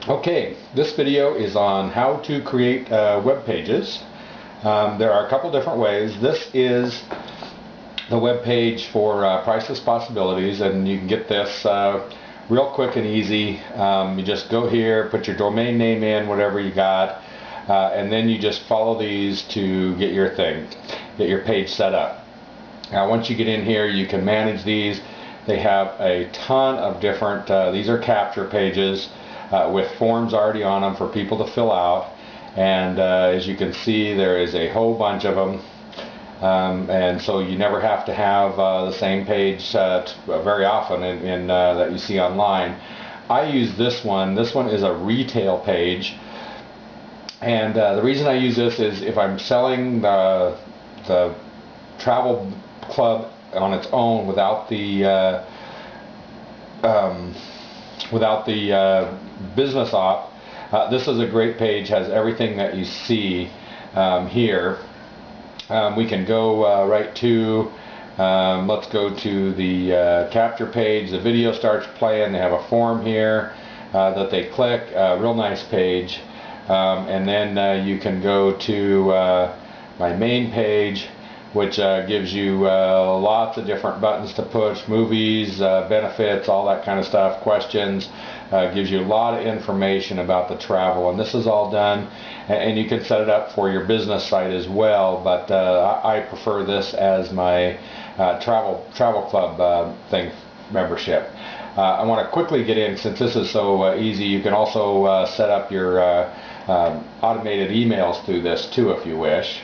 Okay, this video is on how to create web pages. There are a couple different ways. This is the web page for Priceless Possibilities, and you can get this real quick and easy. You just go here, put your domain name in, whatever you got, and then you just follow these to get your page set up. Now once you get in here, you can manage these. They have a ton of different, these are capture pages with forms already on them for people to fill out, and as you can see, there is a whole bunch of them, and so you never have to have the same page very often that you see online. I use this one. This one is a retail page, and the reason I use this is if I'm selling the travel club on its own without the business op, this is a great page. Has everything that you see here. We can go right to let's go to the capture page. The video starts playing. They have a form here that they click. Real nice page, and then you can go to my main page, which gives you lots of different buttons to push, movies, benefits, all that kind of stuff, questions. Gives you a lot of information about the travel, and this is all done, and you can set it up for your business site as well, but I prefer this as my travel club membership. I want to quickly get in, since this is so easy. You can also set up your automated emails through this too if you wish.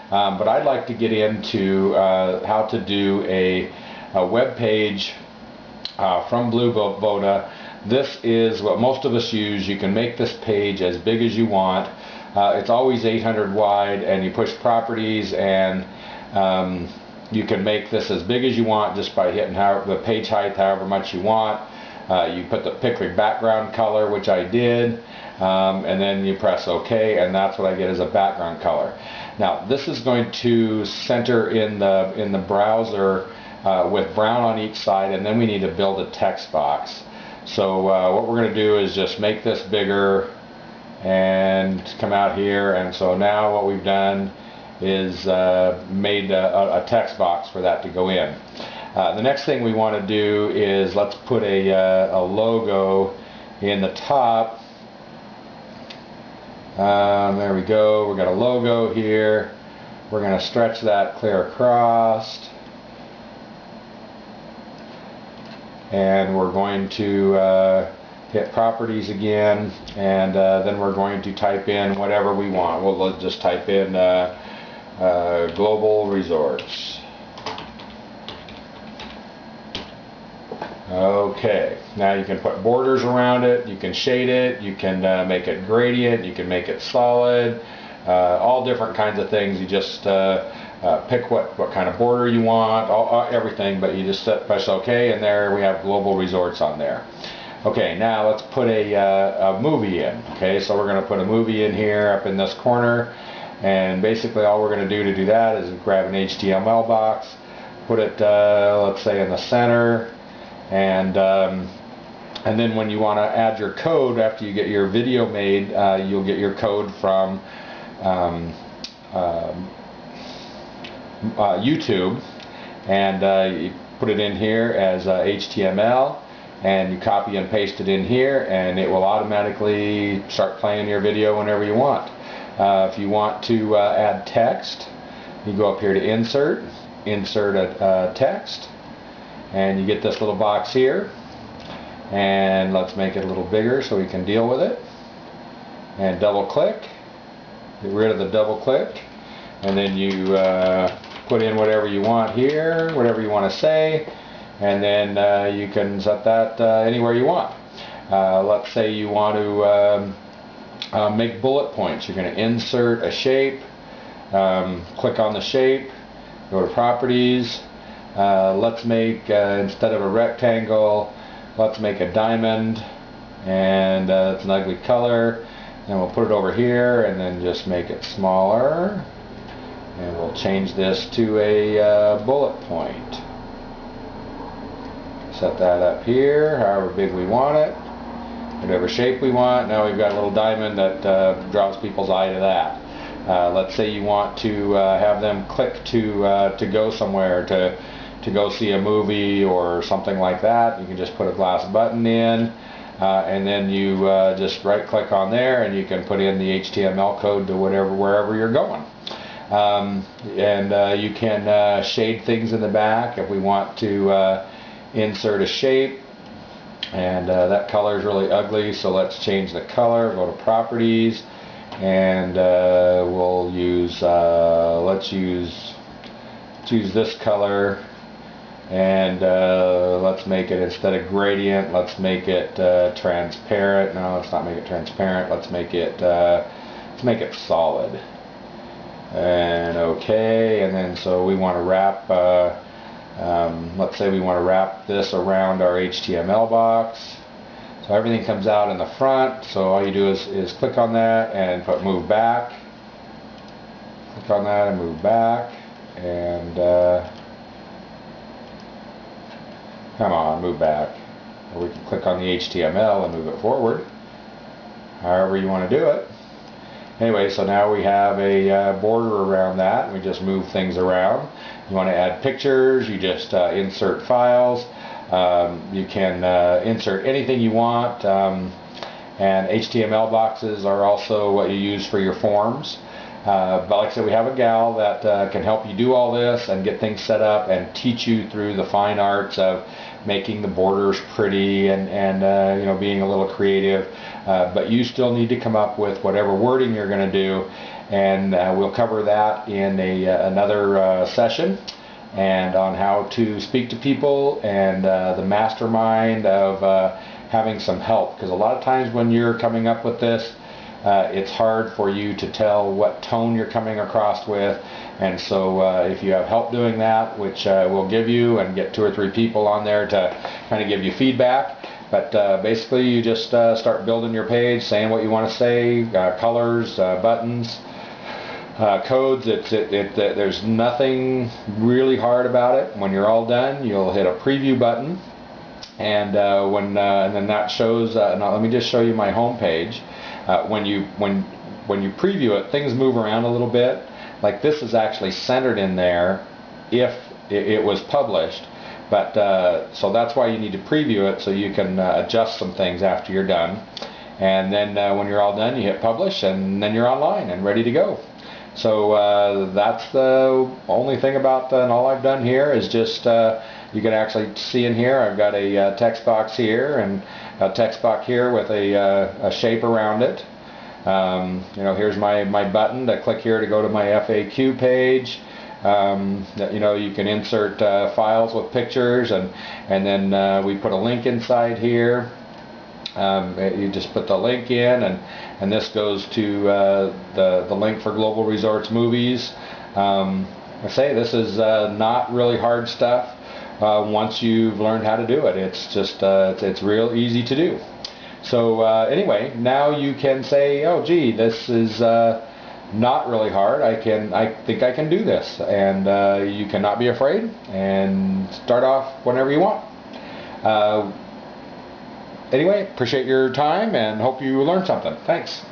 But I'd like to get into how to do a web page from Blue Boda. This is what most of us use. You can make this page as big as you want. It's always 800 wide, and you push properties, and you can make this as big as you want just by hitting the page height however much you want. You pick the background color, which I did, and then you press OK, and that's what I get as a background color. Now this is going to center in the browser with brown on each side, and then we need to build a text box. So what we're going to do is just make this bigger and come out here, and so now what we've done is made a text box for that to go in. The next thing we want to do is let's put a logo in the top. There we go. We've got a logo here. We're going to stretch that clear across, and we're going to hit properties again, and then we're going to type in whatever we want. Let's just type in global resorts. Okay, now you can put borders around it, you can shade it, you can make it gradient, you can make it solid, all different kinds of things. You just pick what kind of border you want, everything, but you just press OK, and there we have global resorts on there. Okay, now let's put a movie in. Okay, so we're going to put a movie in here up in this corner, and basically all we're going to do that is grab an HTML box, put it let's say in the center, and then when you want to add your code after you get your video made, you'll get your code from YouTube, and you put it in here as HTML, and you copy and paste it in here, and it will automatically start playing your video whenever you want. If you want to add text, you go up here to insert a text, and you get this little box here, and let's make it a little bigger so we can deal with it, and double click, get rid of the double click, and then you put in whatever you want here, whatever you want to say, and then you can set that anywhere you want. Let's say you want to make bullet points. You're going to insert a shape, click on the shape, go to properties. Let's make, instead of a rectangle, let's make a diamond, and it's an ugly color, and we'll put it over here, and then just make it smaller, and we'll change this to a bullet point. Set that up here however big we want it. We're whatever shape we want. Now we've got a little diamond that draws people's eye to that. Let's say you want to have them click to go somewhere, to go see a movie or something like that. You can just put a glass button in, and then you just right click on there and you can put in the HTML code to wherever you're going. And you can shade things in the back if we want to insert a shape, and that color is really ugly, so let's change the color. Go to properties, and we'll use let's use this color, and let's make it, instead of gradient, let's make it transparent. No, let's not make it transparent. Let's make it solid. And okay, and then so we want to wrap, let's say we want to wrap this around our HTML box, so everything comes out in the front. So all you do is click on that and put move back, click on that and move back, and come on, move back. Or we can click on the HTML and move it forward, however you want to do it. Anyway, so now we have a border around that. We just move things around. You want to add pictures, you just insert files. You can insert anything you want. And HTML boxes are also what you use for your forms. But like I said, we have a gal that can help you do all this and get things set up and teach you through the fine arts of making the borders pretty and you know, being a little creative. But you still need to come up with whatever wording you're going to do, and we'll cover that in another session, and on how to speak to people, and the mastermind of having some help, because a lot of times when you're coming up with this, it's hard for you to tell what tone you're coming across with. And so if you have help doing that, which we'll give you, and get 2 or 3 people on there to kind of give you feedback. But basically you just start building your page, saying what you want to say, colors, buttons, codes. There's nothing really hard about it. When you're all done, you'll hit a preview button, and and then that shows. Now let me just show you my home page. When you preview it, things move around a little bit. Like this is actually centered in there if it was published, but so that's why you need to preview it, so you can adjust some things after you're done. And then when you're all done, you hit publish, and then you're online and ready to go. So that's the only thing about and all I've done here is just you can actually see in here I've got a text box here and a text box here with a shape around it. You know, here's my button to click here to go to my FAQ page. You know, you can insert files with pictures, and then we put a link inside here. You just put the link in, and this goes to the link for Global Resorts Movies. I say this is not really hard stuff once you've learned how to do it. It's just it's real easy to do. So anyway, now you can say, oh gee, this is not really hard. I think I can do this, and you cannot be afraid, and start off whenever you want. Anyway, appreciate your time and hope you learned something. Thanks.